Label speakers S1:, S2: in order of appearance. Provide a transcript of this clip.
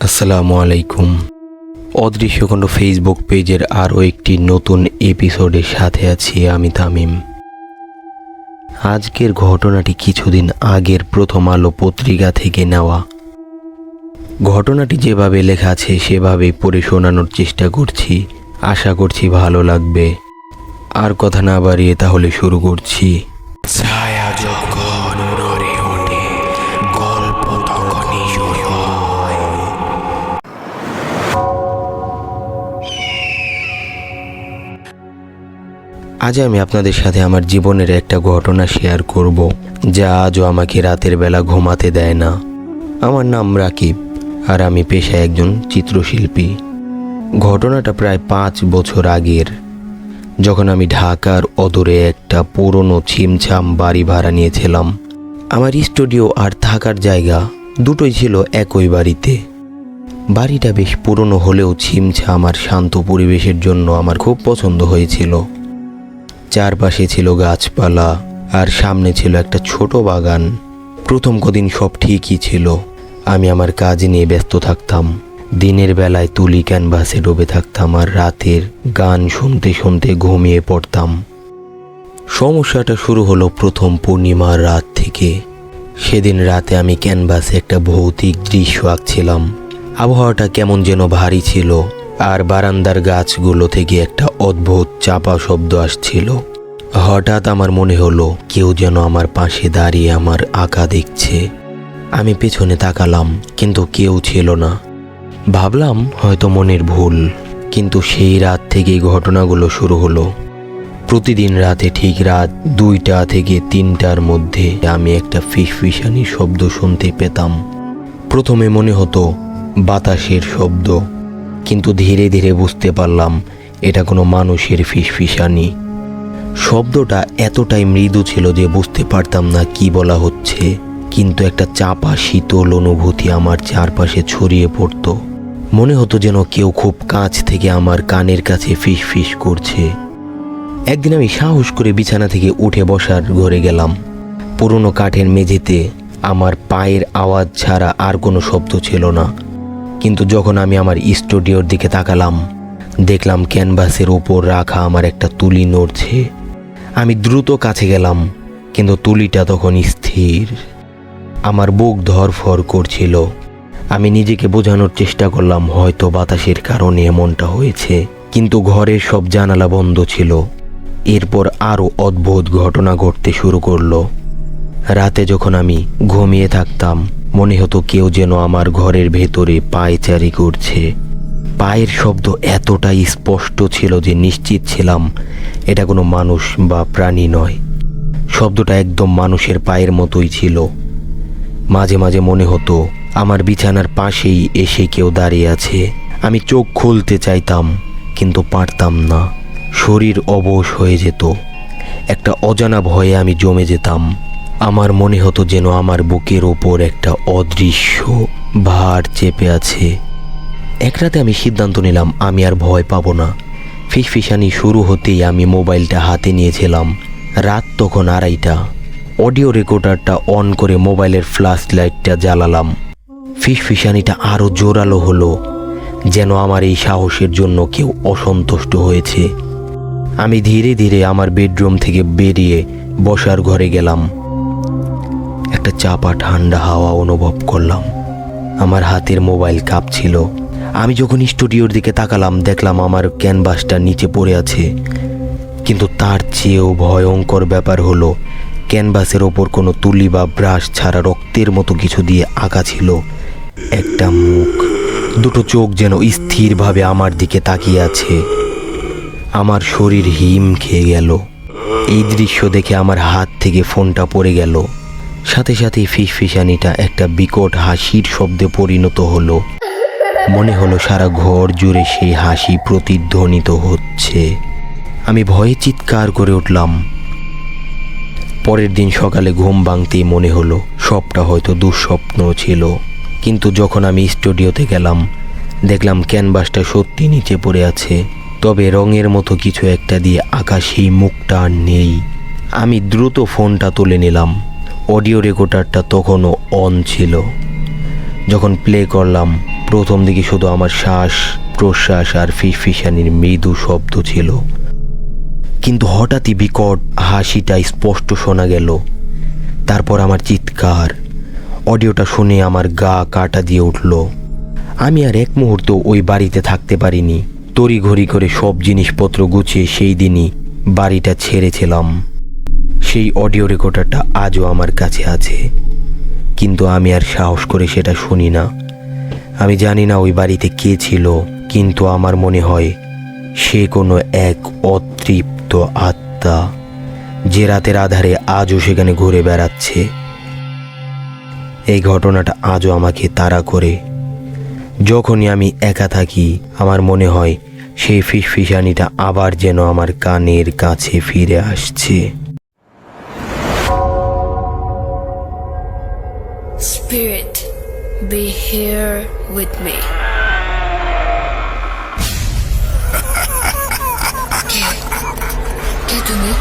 S1: আসসালামু আলাইকুম। অদৃশ্যখণ্ড ফেসবুক পেজের আরও একটি নতুন এপিসোডের সাথে আছি আমি তামিম। আজকের ঘটনাটি কিছুদিন আগের প্রথম আলো পত্রিকা থেকে নেওয়া। ঘটনাটি যেভাবে লেখা আছে সেভাবেই পড়ে শোনানোর চেষ্টা করছি, আশা করছি ভালো লাগবে। আর কথা না বাড়িয়ে তাহলে শুরু করছি। ছায়া যখন নড়ে ওঠে, গল্প তখনই শুরু হয়। আজ আমি আপনাদের সাথে আমার জীবনের একটা ঘটনা শেয়ার করব, যা আজও আমাকে রাতের বেলা ঘুমাতে দেয় না। আমার নাম রাকিব, আর আমি পেশায় একজন চিত্রশিল্পী। ঘটনাটা প্রায় 5 বছর আগের, যখন আমি ঢাকার অদূরে একটা পুরনো ছিমছাম বাড়ি ভাড়া নিয়েছিলাম। আমার স্টুডিও আর থাকার জায়গা দুটোই ছিল একই বাড়িতে। বাড়িটা বেশ পুরনো হলেও ছিমছাম আর শান্ত পরিবেশের জন্য আমার খুব পছন্দ হয়েছিল। চারপাশে ছিল গাছপালা আর সামনে ছিল একটা ছোট বাগান। প্রথম কদিন সব ঠিকই ছিল। আমি আমার কাজ নিয়ে ব্যস্ত থাকতাম। দিনের বেলায় তুলি ক্যানভাসে ডুবে থাকতাম আর রাতের গান শুনতে শুনতে ঘুমিয়ে পড়তাম। সমস্যাটা শুরু হলো প্রথম পূর্ণিমার রাত থেকে। সেদিন রাতে আমি ক্যানভাসে একটা ভৌতিক দৃশ্য আঁকছিলাম। আবহাওয়াটা কেমন যেন ভারী ছিল, আর বারান্দার গাছগুলো থেকে একটা অদ্ভুত চাপা শব্দ আসছিল। হঠাৎ আমার মনে হলো কেউ যেন আমার পাশে দাঁড়িয়ে আমার আঁকা দেখছে। আমি পেছনে তাকালাম, কিন্তু কেউ ছিল না। ভাবলাম হয়তো মনের ভুল। কিন্তু সেই রাত থেকেই ঘটনাগুলো শুরু হলো। প্রতিদিন রাতে ঠিক রাত 2টা থেকে 3টার মধ্যে আমি একটা ফিসফিসানি শব্দ শুনতে পেতাম। প্রথমে মনে হতো বাতাসের শব্দ, কিন্তু ধীরে ধীরে বুঝতে পারলাম এটা কোনো মানুষের ফিসফিসানি। শব্দটা এতটাই মৃদু ছিল যে বুঝতে পারতাম না কি বলা হচ্ছে, কিন্তু একটা চাপা শীতল অনুভূতি আমার চারপাশে ছড়িয়ে পড়তো। মনে হতো যেন কেউ খুব কাছ থেকে আমার কানের কাছে ফিসফিস করছে। একদিন আমি সাহস করে বিছানা থেকে উঠে বসার ঘরে গেলাম। পুরনো কাঠের মেঝেতে আমার পায়ের আওয়াজ ছাড়া আর কোনো শব্দ ছিল না। কিন্তু যখন আমি আমার স্টুডিওর দিকে তাকালাম, দেখলাম ক্যানভাসের ওপর রাখা আমার একটা তুলি নড়ছে। আমি দ্রুত কাছে গেলাম, কিন্তু তুলিটা তখন স্থির। আমার বুক ধড়ফড় করছিল। আমি নিজেকে বোঝানোর চেষ্টা করলাম হয়তো বাতাসের কারণে এমনটা হয়েছে, কিন্তু ঘরের সব জানালা বন্ধ ছিল। এরপর আরও অদ্ভুত ঘটনা ঘটতে শুরু করলো। রাতে যখন আমি ঘুমিয়ে থাকতাম, মনে হতো কেউ যেন আমার ঘরের ভেতরে পায়চারি করছে। পায়ের শব্দ এতটাই স্পষ্ট ছিল যে নিশ্চিত ছিলাম এটা কোনো মানুষ বা প্রাণী নয়। শব্দটা একদম মানুষের পায়ের মতোই ছিল। মাঝে মাঝে মনে হতো আমার বিছানার পাশেই এসে কেউ দাঁড়িয়ে আছে। আমি চোখ খুলতে চাইতাম, কিন্তু পারতাম না। শরীর অবশ হয়ে যেত। একটা অজানা ভয়ে আমি জমে যেতাম। আমার মনে হতো যেন আমার বুকের ওপর একটা অদৃশ্য ভার চেপে আছে। এক রাতে আমি সিদ্ধান্ত নিলাম আমি আর ভয় পাবো না। ফিসফিসানি শুরু হতেই আমি মোবাইলটা হাতে নিয়েছিলাম। রাত তখন 2:30। অডিও রেকর্ডারটা অন করে মোবাইলের ফ্ল্যাশ লাইটটা জ্বালালাম। ফিসফিসানিটা আরও জোরালো হলো, যেন আমার এই সাহসের জন্য কেউ অসন্তুষ্ট হয়েছে। আমি ধীরে ধীরে আমার বেডরুম থেকে বেরিয়ে বসার ঘরে গেলাম। একটা চাপা ঠান্ডা হাওয়া অনুভব করলাম। আমার হাতের মোবাইল কাঁপছিল। আমি যখন স্টুডিওর দিকে তাকালাম, দেখলাম আমার ক্যানভাসটা নিচে পড়ে আছে। কিন্তু তার চেয়েও ভয়ঙ্কর ব্যাপার হলো ক্যানভাসের ওপর কোনো তুলি বা ব্রাশ ছাড়া রক্তের মতো কিছু দিয়ে আঁকা ছিল একটা মুখ। দুটো চোখ যেন স্থিরভাবে আমার দিকে তাকিয়ে আছে। আমার শরীর হিম খেয়ে গেল। এই দৃশ্য দেখে আমার হাত থেকে ফোনটা পড়ে গেল। সাথে সাথে ফিসফিসানিটা একটা বিকট হাসির শব্দে পরিণত হলো। মনে হলো সারা ঘর জুড়ে সেই হাসি প্রতিধ্বনিত হচ্ছে। আমি ভয়ে চিৎকার করে উঠলাম। পরের দিন সকালে ঘুম ভাঙতেই মনে হলো সবটা হয়তো দুঃস্বপ্ন ছিল। কিন্তু যখন আমি স্টুডিওতে গেলাম, দেখলাম ক্যানভাসটা সত্যি নিচে পড়ে আছে, তবে রঙের মতো কিছু একটা দিয়ে আঁকা সেই মুখটা আর নেই। আমি দ্রুত ফোনটা তুলে নিলাম। অডিও রেকর্ডারটা তখনও অন ছিল। যখন প্লে করলাম, প্রথম দিকে শুধু আমার শ্বাস প্রশ্বাস আর ফিসফিসানির মৃদু শব্দ ছিল, কিন্তু হঠাৎই বিকট হাসিটা স্পষ্ট শোনা গেল। তারপর আমার চিৎকার। অডিওটা শুনে আমার গা কাটা দিয়ে উঠল। আমি আর এক মুহূর্ত ওই বাড়িতে থাকতে পারিনি। তড়িঘড়ি করে সব জিনিসপত্র গুছিয়ে সেই দিনই বাড়িটা ছেড়েছিলাম। সেই অডিও রেকর্ডারটা আজও আমার কাছে আছে, কিন্তু আমি আর সাহস করে সেটা শুনি না। আমি জানি না ওই বাড়িতে কে ছিল, কিন্তু আমার মনে হয় সে কোনো এক অতৃপ্ত আত্মা, যে রাতের আধারে আজও সেখানে ঘুরে বেড়াচ্ছে। এই ঘটনাটা আজও আমাকে তাড়া করে। যখনই আমি একা থাকি আমার মনে হয় সেই ফিসফিসানিটা আবার যেন আমার কানের কাছে ফিরে আসছে।
S2: Spirit, be here with me. কে তুমি?